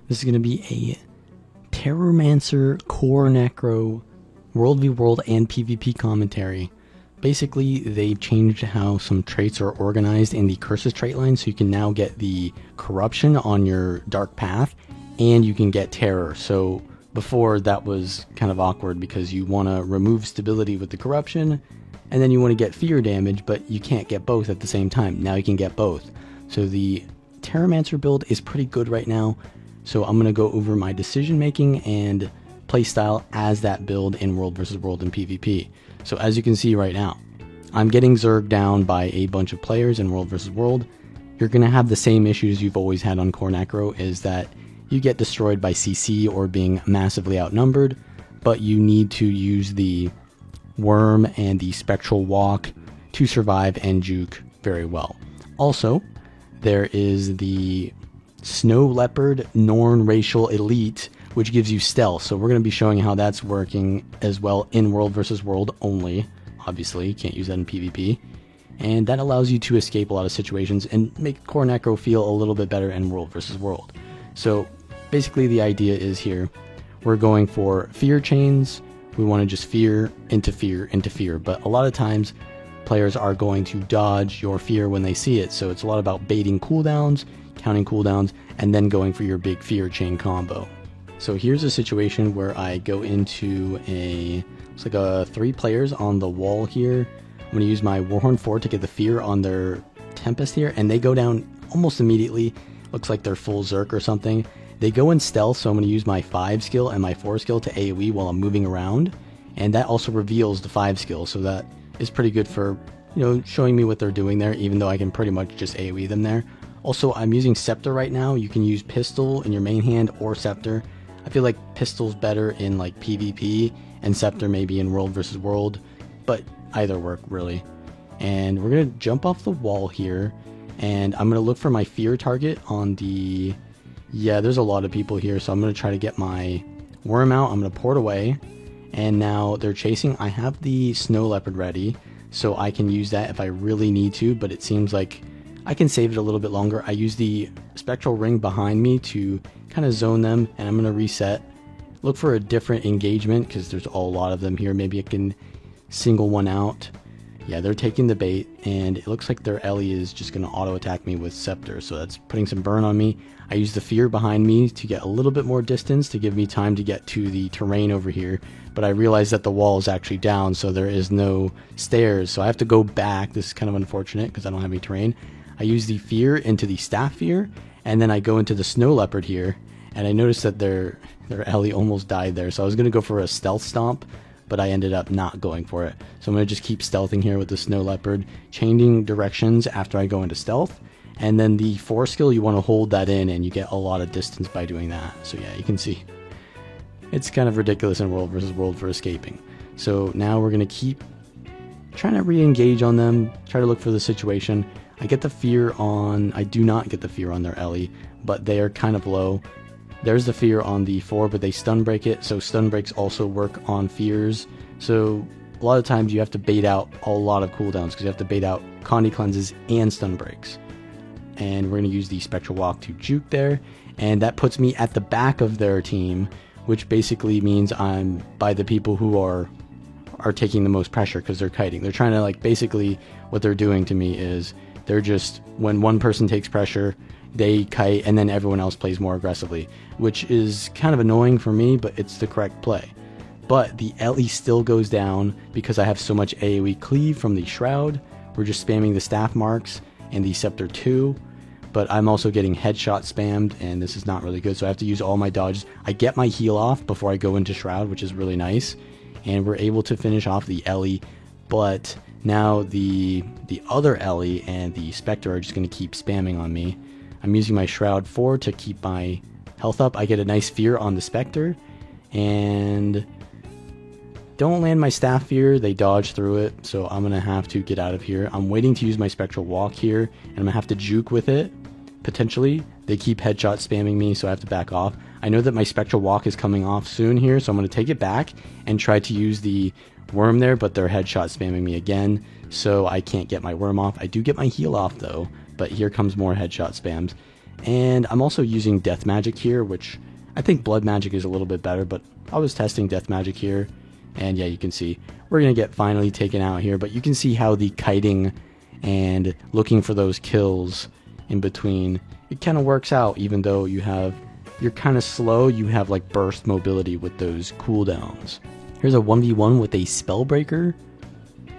This is going to be a Terrormancer Core Necro World v World and PvP commentary. Basically, they've changed how some traits are organized in the Curses trait line, so you can now get the Corruption on your Dark Path, and you can get Terror. So before, that was kind of awkward because you want to remove stability with the Corruption, and then you want to get Fear damage, but you can't get both at the same time. Now you can get both. So the Terrormancer build is pretty good right now, so I'm going to go over my decision making and playstyle as that build in World vs. World and PvP. So as you can see right now, I'm getting Zerg down by a bunch of players in World vs. World. You're going to have the same issues you've always had on Core Necro, is that you get destroyed by CC or being massively outnumbered, but you need to use the Worm and the Spectral Walk to survive and juke very well. Also, there is the Snow Leopard Norn Racial Elite, which gives you stealth. So we're going to be showing how that's working as well in World vs. World only. Obviously, you can't use that in PvP. And that allows you to escape a lot of situations and make Core Necro feel a little bit better in World vs. World. So basically the idea is here, we're going for fear chains. We want to just fear into fear into fear. But a lot of times, players are going to dodge your fear when they see it. So it's a lot about baiting cooldowns, counting cooldowns, and then going for your big fear chain combo. So here's a situation where I go into it's like a 3 players on the wall here. I'm going to use my Warhorn 4 to get the fear on their Tempest here, and they go down almost immediately. Looks like they're full Zerk or something. They go in stealth, so I'm going to use my 5 skill and my 4 skill to AoE while I'm moving around, and that also reveals the 5 skill, so that is pretty good for, showing me what they're doing there, even though I can pretty much just AoE them there. Also, I'm using Scepter right now. You can use Pistol in your main hand or Scepter. I feel like Pistol's better in like PvP and Scepter maybe in World vs. World, but either work really. And we're going to jump off the wall here, and I'm going to look for my fear target on the... Yeah, there's a lot of people here, so I'm going to try to get my Worm out. I'm going to port away, and now they're chasing. I have the Snow Leopard ready, so I can use that if I really need to, but it seems like I can save it a little bit longer. I use the Spectral Ring behind me to kind of zone them, and I'm going to reset. Look for a different engagement because there's a lot of them here. Maybe I can single one out. Yeah, they're taking the bait, and it looks like their Ellie is just going to auto attack me with Scepter, so that's putting some burn on me. I use the fear behind me to get a little bit more distance to give me time to get to the terrain over here, but I realize that the wall is actually down, so there is no stairs, so I have to go back. This is kind of unfortunate because I don't have any terrain. I use the fear into the staff fear, and then I go into the Snow Leopard here, and I noticed that their Ellie almost died there, so I was going to go for a stealth stomp, but I ended up not going for it. So I'm going to just keep stealthing here with the Snow Leopard, changing directions after I go into stealth, and then the 4 skill, you want to hold that in, and you get a lot of distance by doing that. So yeah, you can see it's kind of ridiculous in World vs. World for escaping. So now we're going to keep trying to re-engage on them, try to look for the situation. I get the fear on... I do not get the fear on their Ellie, but they are kind of low. There's the fear on the 4, but they stun break it, so stun breaks also work on fears. So a lot of times you have to bait out a lot of cooldowns because you have to bait out Condi cleanses and stun breaks. And we're going to use the Spectral Walk to juke there, and that puts me at the back of their team, which basically means I'm by the people who are taking the most pressure because they're kiting. They're trying to, like, basically what they're doing to me is they're just, when one person takes pressure, they kite, and then everyone else plays more aggressively, which is kind of annoying for me, but it's the correct play. But the Ellie still goes down because I have so much AoE cleave from the Shroud. We're just spamming the staff marks and the Scepter 2, but I'm also getting headshot spammed, and this is not really good, so I have to use all my dodges. I get my heal off before I go into Shroud, which is really nice, and we're able to finish off the Ellie, but now the other Ellie and the Spectre are just going to keep spamming on me. I'm using my Shroud 4 to keep my health up. I get a nice fear on the Spectre, and don't land my staff fear. They dodge through it, so I'm going to have to get out of here. I'm waiting to use my Spectral Walk here, and I'm going to have to juke with it, potentially. They keep headshot spamming me, so I have to back off. I know that my Spectral Walk is coming off soon here, so I'm going to take it back and try to use the Worm there, but they're headshot spamming me again, so I can't get my Worm off. I do get my heal off, though, but here comes more headshot spams. And I'm also using Death Magic here, which I think Blood Magic is a little bit better, but I was testing Death Magic here. And yeah, you can see we're going to get finally taken out here, but you can see how the kiting and looking for those kills in between, it kind of works out. Even though you're kind of slow, you have like burst mobility with those cooldowns. Here's a 1v1 with a Spellbreaker.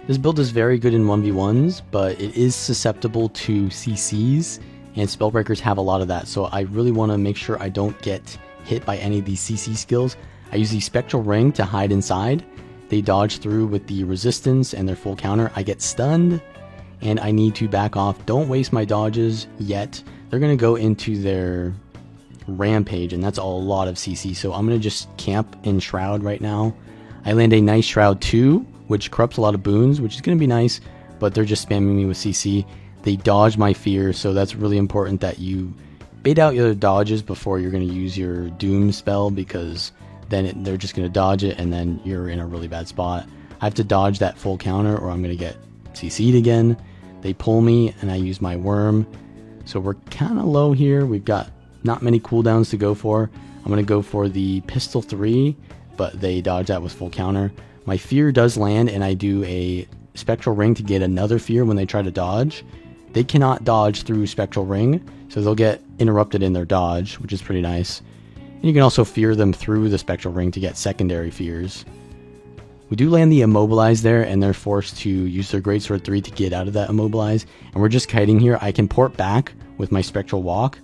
This build is very good in 1v1s, but it is susceptible to CCs, and Spellbreakers have a lot of that, so I really want to make sure I don't get hit by any of these CC skills. I use the Spectral Ring to hide inside. They dodge through with the resistance and their full counter. I get stunned, and I need to back off. Don't waste my dodges yet. They're going to go into their Rampage, and that's a lot of CC, so I'm going to just camp in Shroud right now. I land a nice Shroud 2, which corrupts a lot of boons, which is going to be nice, but they're just spamming me with CC. They dodge my fear, so that's really important that you bait out your dodges before you're going to use your Doom spell, because then they're just going to dodge it, and then you're in a really bad spot. I have to dodge that full counter, or I'm going to get CC'd again. They pull me, and I use my Worm. So we're kind of low here. We've got not many cooldowns to go for. I'm going to go for the Pistol 3, but they dodge that with full counter. My fear does land, and I do a Spectral Ring to get another fear when they try to dodge. They cannot dodge through Spectral Ring, so they'll get interrupted in their dodge, which is pretty nice. And you can also fear them through the Spectral Ring to get secondary fears. We do land the Immobilize there, and they're forced to use their Greatsword 3 to get out of that Immobilize. And we're just kiting here. I can port back with my Spectral Walk,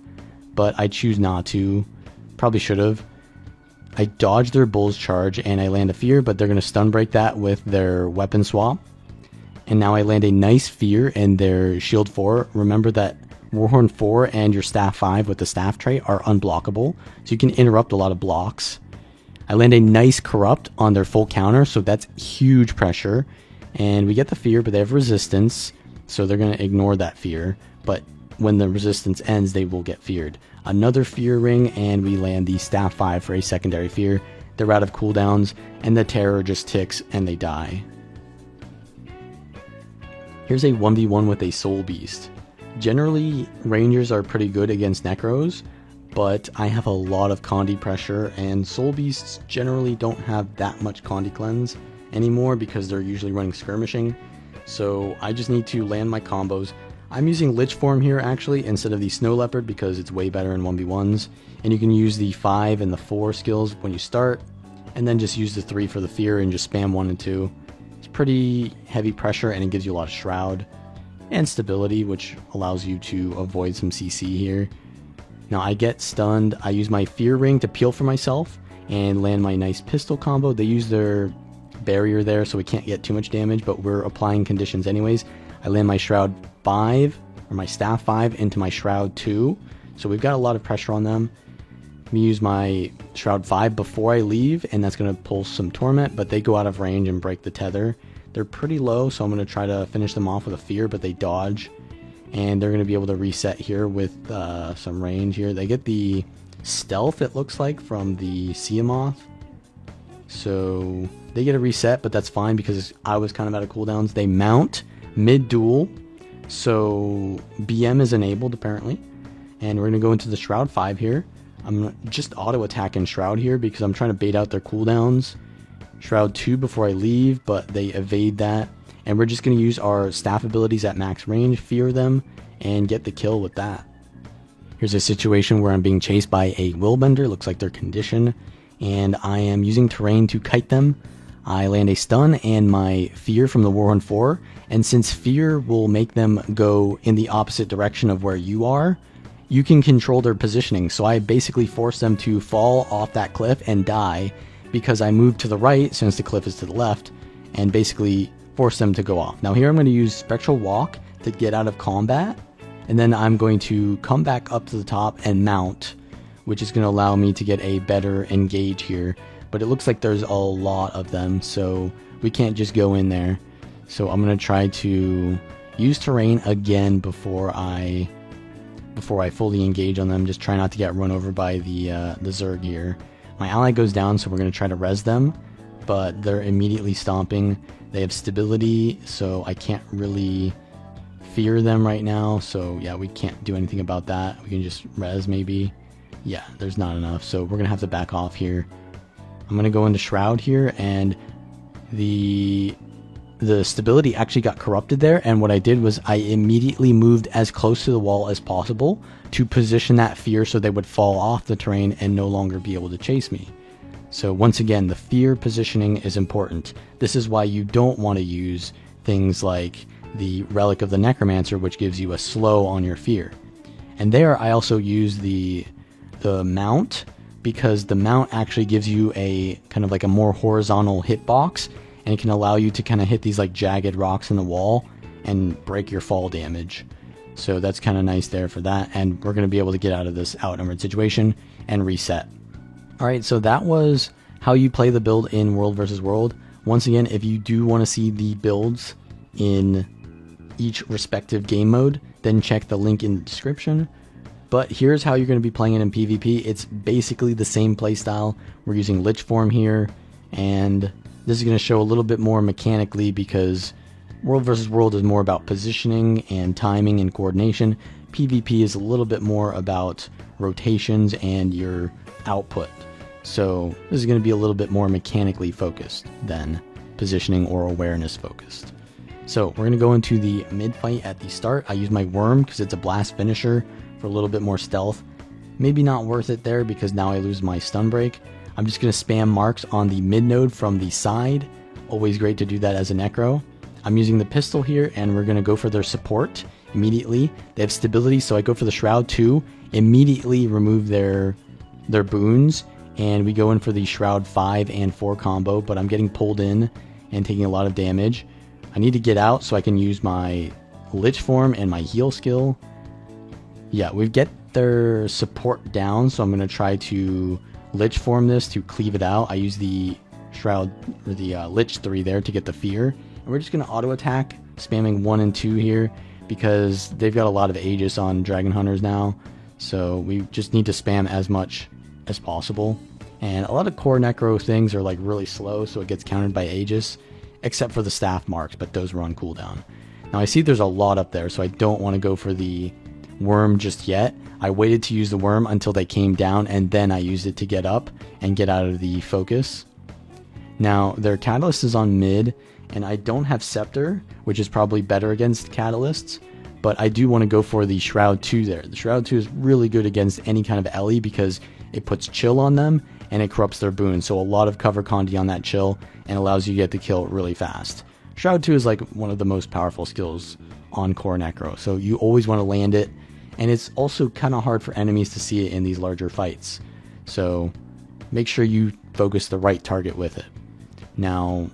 but I choose not to. Probably should have. I dodge their Bull's Charge, and I land a fear, but they're going to stun break that with their weapon swap. And now I land a nice fear in their Shield 4. Remember that Warhorn 4 and your Staff 5 with the Staff trait are unblockable, so you can interrupt a lot of blocks. I land a nice Corrupt on their full counter, so that's huge pressure. And we get the fear, but they have resistance, so they're going to ignore that fear. But when the resistance ends, they will get feared. Another fear ring, and we land the Staff 5 for a secondary fear. They're out of cooldowns, and the terror just ticks, and they die. Here's a 1v1 with a Soul Beast. Generally, Rangers are pretty good against Necros, but I have a lot of Condi pressure, and Soul Beasts generally don't have that much Condi cleanse anymore because they're usually running skirmishing. So I just need to land my combos. I'm using Lich Form here actually instead of the Snow Leopard because it's way better in 1v1s. And you can use the 5 and the 4 skills when you start, and then just use the 3 for the fear and just spam 1 and 2. It's pretty heavy pressure, and it gives you a lot of Shroud and stability, which allows you to avoid some CC here. Now I get stunned. I use my Fear Ring to peel for myself and land my nice pistol combo. They use their barrier there, so we can't get too much damage, but we're applying conditions anyways. I land my Shroud 5, or my Staff 5, into my Shroud 2, so we've got a lot of pressure on them. Let me use my Shroud 5 before I leave, and that's going to pull some Torment, but they go out of range and break the tether. They're pretty low, so I'm going to try to finish them off with a Fear, but they dodge. And they're going to be able to reset here with some range here. They get the Stealth, it looks like, from the Seamoth. So they get a reset, but that's fine because I was kind of out of cooldowns. They mount mid-duel, so BM is enabled apparently. And we're going to go into the Shroud 5 here. I'm just auto-attacking Shroud here because I'm trying to bait out their cooldowns. Shroud 2 before I leave, but they evade that. And we're just going to use our staff abilities at max range, fear them, and get the kill with that. Here's a situation where I'm being chased by a Willbender, looks like their condition, and I am using terrain to kite them. I land a stun and my fear from the Warhorn 4, and since fear will make them go in the opposite direction of where you are, you can control their positioning. So I basically force them to fall off that cliff and die because I moved to the right since the cliff is to the left, and basically force them to go off. Now here I'm going to use Spectral Walk to get out of combat, and then I'm going to come back up to the top and mount, which is going to allow me to get a better engage here. But it looks like there's a lot of them, so we can't just go in there. So I'm going to try to use terrain again before I fully engage on them. Just try not to get run over by the Zerg here. My ally goes down, so we're going to try to res them, but they're immediately stomping. They have stability, so I can't really fear them right now, so yeah, we can't do anything about that. We can just res maybe. Yeah, there's not enough, so we're gonna have to back off here. I'm gonna go into Shroud here, and the stability actually got corrupted there, and what I did was I immediately moved as close to the wall as possible to position that fear so they would fall off the terrain and no longer be able to chase me. So once again, the fear positioning is important. This is why you don't want to use things like the Relic of the Necromancer, which gives you a slow on your fear. And there I also use the mount, because the mount actually gives you a kind of like a more horizontal hitbox, and it can allow you to kind of hit these like jagged rocks in the wall and break your fall damage. So that's kind of nice there for that, and we're going to be able to get out of this outnumbered situation and reset. Alright, so that was how you play the build in World vs. World. Once again, if you do want to see the builds in each respective game mode, then check the link in the description. But here's how you're going to be playing it in PvP. It's basically the same playstyle. We're using Lich Form here, and this is going to show a little bit more mechanically, because World vs. World is more about positioning and timing and coordination. PvP is a little bit more about rotations and your output. So this is going to be a little bit more mechanically focused than positioning or awareness focused. So we're going to go into the mid fight at the start. I use my Worm because it's a blast finisher for a little bit more stealth. Maybe not worth it there because now I lose my stun break. I'm just going to spam marks on the mid node from the side. Always great to do that as a Necro. I'm using the pistol here, and we're going to go for their support immediately. They have stability, so I go for the Shroud 2, immediately remove their boons, and we go in for the Shroud 5 and 4 combo, but I'm getting pulled in and taking a lot of damage. I need to get out so I can use my Lich Form and my heal skill. Yeah, we get their support down, so I'm going to try to Lich Form this to cleave it out. I use the Shroud, or the Lich 3 there to get the fear. And we're just going to auto attack, spamming 1 and 2 here, because they've got a lot of Aegis on Dragon Hunters now. So we just need to spam as much as possible. And a lot of core Necro things are like really slow, so it gets countered by Aegis, except for the staff marks, but those were on cooldown. Now I see there's a lot up there, so I don't want to go for the Worm just yet. I waited to use the Worm until they came down, and then I used it to get up and get out of the focus. Now their Catalyst is on mid, and I don't have Scepter, which is probably better against Catalysts, but I do want to go for the Shroud 2 there. The Shroud 2 is really good against any kind of Ellie because it puts chill on them and it corrupts their boons, so a lot of cover Condi on that chill and allows you to get the kill really fast. Shroud 2 is like one of the most powerful skills on core Necro, so you always want to land it, and it's also kind of hard for enemies to see it in these larger fights, so make sure you focus the right target with it. Now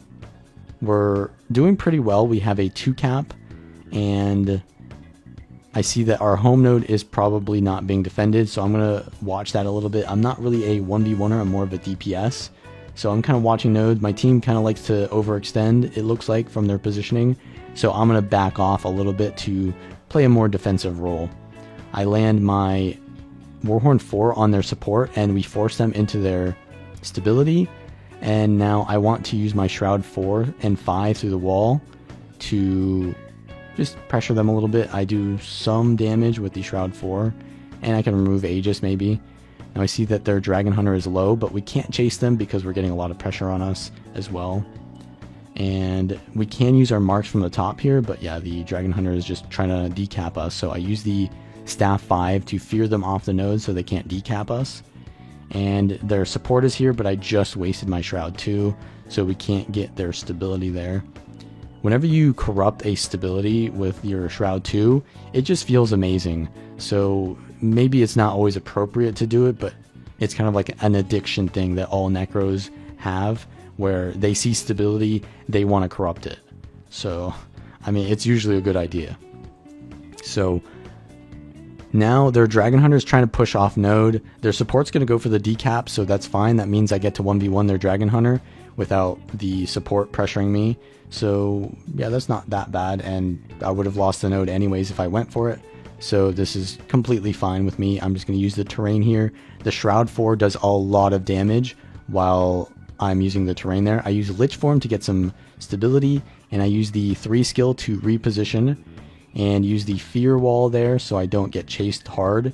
we're doing pretty well. We have a 2 cap, and I see that our home node is probably not being defended, so I'm going to watch that a little bit. I'm not really a 1v1er, I'm more of a DPS, so I'm kind of watching nodes. My team kind of likes to overextend, it looks like, from their positioning, so I'm going to back off a little bit to play a more defensive role. I land my Warhorn 4 on their support, and we force them into their stability, and now I want to use my Shroud 4 and 5 through the wall to just pressure them a little bit. I do some damage with the Shroud 4, and I can remove Aegis maybe. Now I see that their Dragon Hunter is low, but we can't chase them because we're getting a lot of pressure on us as well. And we can use our marks from the top here, but yeah, the Dragon Hunter is just trying to decap us, so I use the Staff 5 to fear them off the node so they can't decap us. And their support is here, but I just wasted my Shroud 2, so we can't get their stability there. Whenever you corrupt a stability with your Shroud 2, it just feels amazing. So maybe it's not always appropriate to do it, but it's kind of like an addiction thing that all Necros have, where they see stability, they want to corrupt it. So, I mean, it's usually a good idea. So now their Dragon Hunter is trying to push off node. Their support's going to go for the decap, so that's fine. That means I get to 1v1 their Dragon Hunter without the support pressuring me. So yeah, that's not that bad, and I would have lost the node anyways if I went for it. So this is completely fine with me. I'm just going to use the terrain here. The Shroud 4 does a lot of damage while I'm using the terrain there. I use Lich Form to get some stability, and I use the 3 skill to reposition. and use the fear wall there so I don't get chased hard.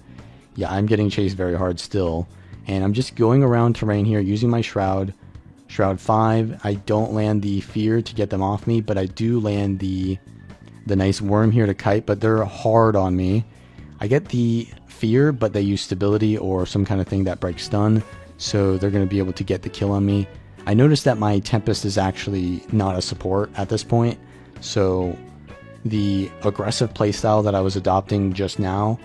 Yeah, I'm getting chased very hard still. And I'm just going around terrain here using my Shroud. Shroud 5. I don't land the fear to get them off me, but I do land the nice worm here to kite, but they're hard on me. I get the fear, but they use stability or some kind of thing that breaks stun, so they're going to be able to get the kill on me. I noticed that my Tempest is actually not a support at this point, so the aggressive playstyle that I was adopting just now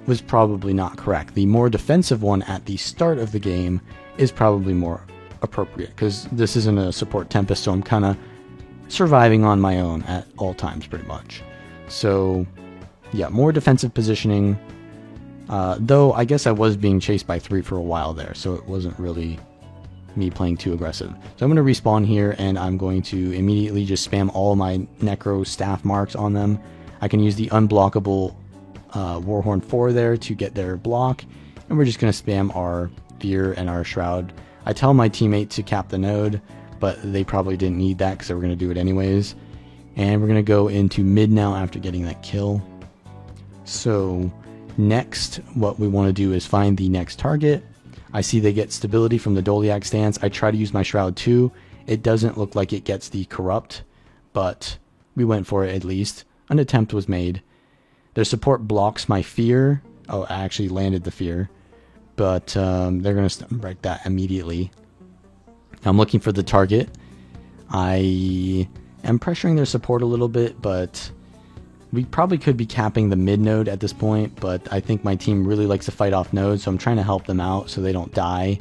was probably not correct. The more defensive one at the start of the game is probably more appropriate, because this isn't a support Tempest, so I'm kind of surviving on my own at all times pretty much. So yeah, more defensive positioning, though I guess I was being chased by 3 for a while there, so it wasn't really me playing too aggressive. So I'm going to respawn here, and I'm going to immediately just spam all my Necro staff marks on them. I can use the unblockable Warhorn 4 there to get their block, and we're just going to spam our Fear and our Shroud. I tell my teammate to cap the node, but they probably didn't need that because they were going to do it anyways. And we're going to go into mid now after getting that kill. So next, what we want to do is find the next target. I see they get stability from the Doliac stance. I try to use my Shroud too. It doesn't look like it gets the Corrupt, but we went for it at least. An attempt was made. Their support blocks my Fear. Oh, I actually landed the Fear, but they're going to break that immediately. I'm looking for the target. I am pressuring their support a little bit, but we probably could be capping the mid node at this point, but I think my team really likes to fight off nodes, so I'm trying to help them out so they don't die.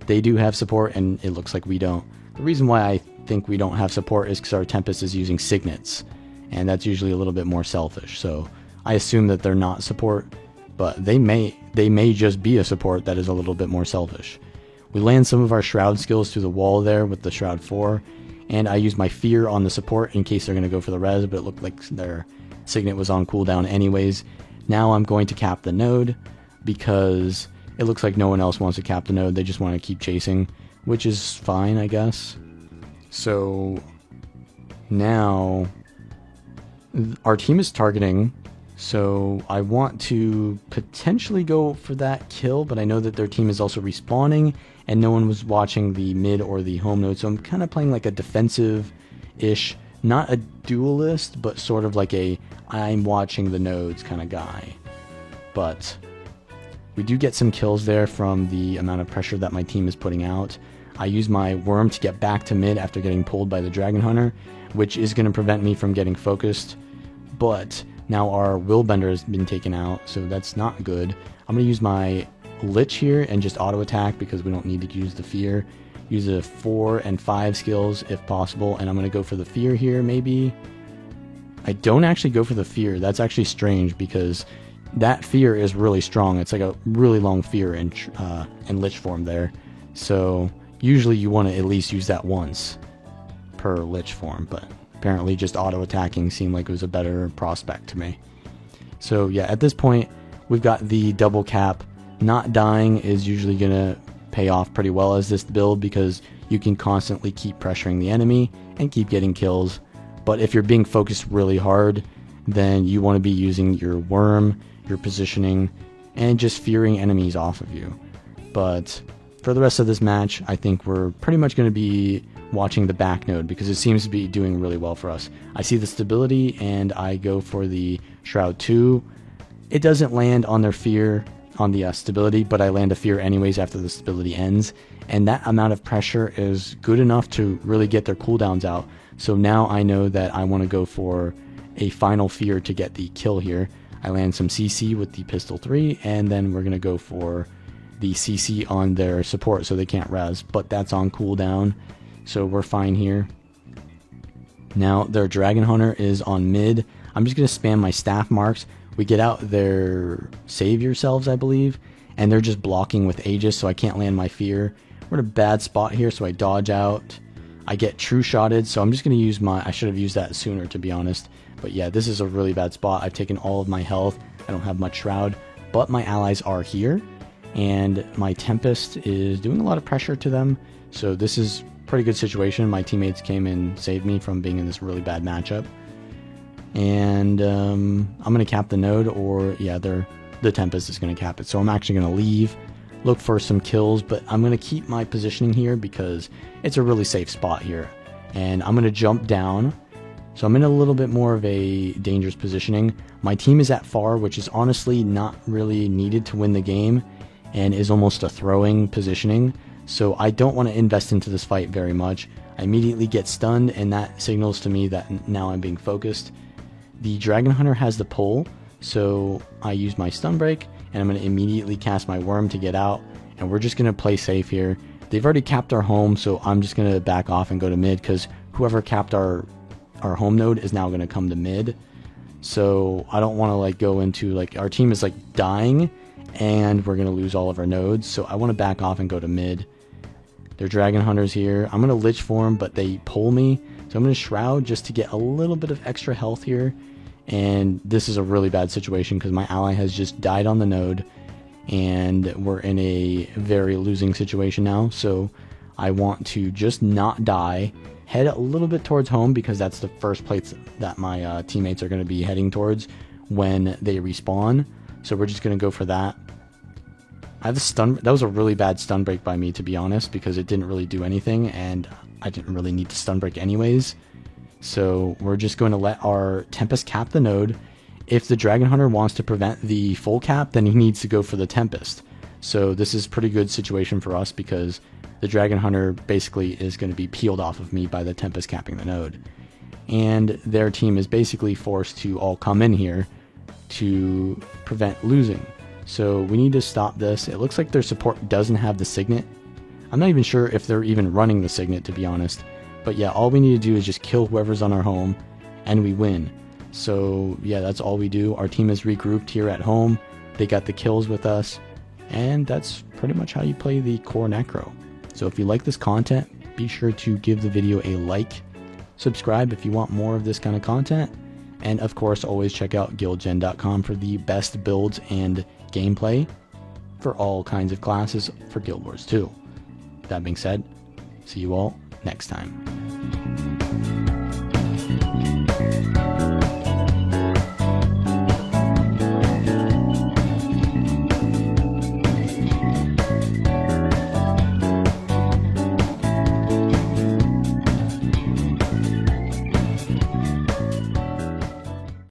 They do have support, and it looks like we don't. The reason why I think we don't have support is because our Tempest is using Signets, and that's usually a little bit more selfish, so I assume that they're not support, but they may just be a support that is a little bit more selfish. We land some of our Shroud skills through the wall there with the Shroud 4, and I use my Fear on the support in case they're going to go for the res, but it looked like their Signet was on cooldown anyways. Now I'm going to cap the node because it looks like no one else wants to cap the node. They just want to keep chasing, which is fine, I guess. So now our team is targeting, so I want to potentially go for that kill, but I know that their team is also respawning and no one was watching the mid or the home node, so I'm kind of playing like a defensive-ish, not a duelist, but sort of like a I'm watching the nodes kind of guy. But we do get some kills there from the amount of pressure that my team is putting out. I use my worm to get back to mid after getting pulled by the Dragon Hunter, which is going to prevent me from getting focused, but now our Willbender has been taken out, so that's not good. I'm going to use my Lich here and just auto attack because we don't need to use the Fear. Use the 4 and 5 skills if possible, and I'm going to go for the Fear here maybe. I don't actually go for the Fear. That's actually strange because that Fear is really strong. It's like a really long Fear in Lich form there. So usually you want to at least use that once per Lich form, but apparently just auto attacking seemed like it was a better prospect to me. So yeah, at this point we've got the double cap. Not dying is usually going to pay off pretty well as this build because you can constantly keep pressuring the enemy and keep getting kills. But if you're being focused really hard, then you want to be using your worm, your positioning, and just fearing enemies off of you. But for the rest of this match, I think we're pretty much going to be watching the back node because it seems to be doing really well for us. I see the stability and I go for the Shroud 2. It doesn't land on their Fear on the stability, but I land a Fear anyways after the stability ends, and that amount of pressure is good enough to really get their cooldowns out. So now I know that I want to go for a final Fear to get the kill here. I land some CC with the Pistol 3, and then we're going to go for the CC on their support so they can't res, but that's on cooldown, so we're fine here. Now their Dragon Hunter is on mid. I'm just going to spam my staff marks. We get out their Save Yourselves, I believe, and they're just blocking with Aegis, so I can't land my Fear. We're in a bad spot here, so I dodge out. I get True Shotted, so I'm just going to use my... I should have used that sooner, to be honest. But yeah, this is a really bad spot. I've taken all of my health. I don't have much Shroud, but my allies are here, and my Tempest is doing a lot of pressure to them, so this is a pretty good situation. My teammates came and saved me from being in this really bad matchup. And I'm going to cap the node, or yeah, the Tempest is going to cap it. So I'm actually going to leave, look for some kills, but I'm going to keep my positioning here because it's a really safe spot here. And I'm going to jump down. So I'm in a little bit more of a dangerous positioning. My team is at far, which is honestly not really needed to win the game and is almost a throwing positioning. So I don't want to invest into this fight very much. I immediately get stunned, and that signals to me that now I'm being focused. The Dragon Hunter has the pull, so I use my stun break, and I'm going to immediately cast my worm to get out, and we're just going to play safe here. They've already capped our home, so I'm just going to back off and go to mid, because whoever capped our home node is now going to come to mid. So I don't want to like go into like our team is like dying and we're going to lose all of our nodes, so I want to back off and go to mid. Their Dragon Hunters here. I'm going to Lich for them, but they pull me, so I'm going to Shroud just to get a little bit of extra health here. And this is a really bad situation because my ally has just died on the node and we're in a very losing situation now. So I want to just not die, head a little bit towards home because that's the first place that my teammates are going to be heading towards when they respawn. So we're just going to go for that. I have a stun. That was a really bad stun break by me, to be honest, because it didn't really do anything and I didn't really need to stun break anyways. So we're just going to let our Tempest cap the node. If the Dragon Hunter wants to prevent the full cap, then he needs to go for the Tempest. So this is a pretty good situation for us because the Dragon Hunter basically is going to be peeled off of me by the Tempest capping the node. And their team is basically forced to all come in here to prevent losing. So we need to stop this. It looks like their support doesn't have the Signet. I'm not even sure if they're even running the Signet, to be honest. But yeah, all we need to do is just kill whoever's on our home and we win. So yeah, that's all we do. Our team is regrouped here at home. They got the kills with us. And that's pretty much how you play the Core Necro. So if you like this content, be sure to give the video a like. Subscribe if you want more of this kind of content. And of course, always check out guildgen.com for the best builds and gameplay for all kinds of classes for Guild Wars 2. That being said, see you all next time.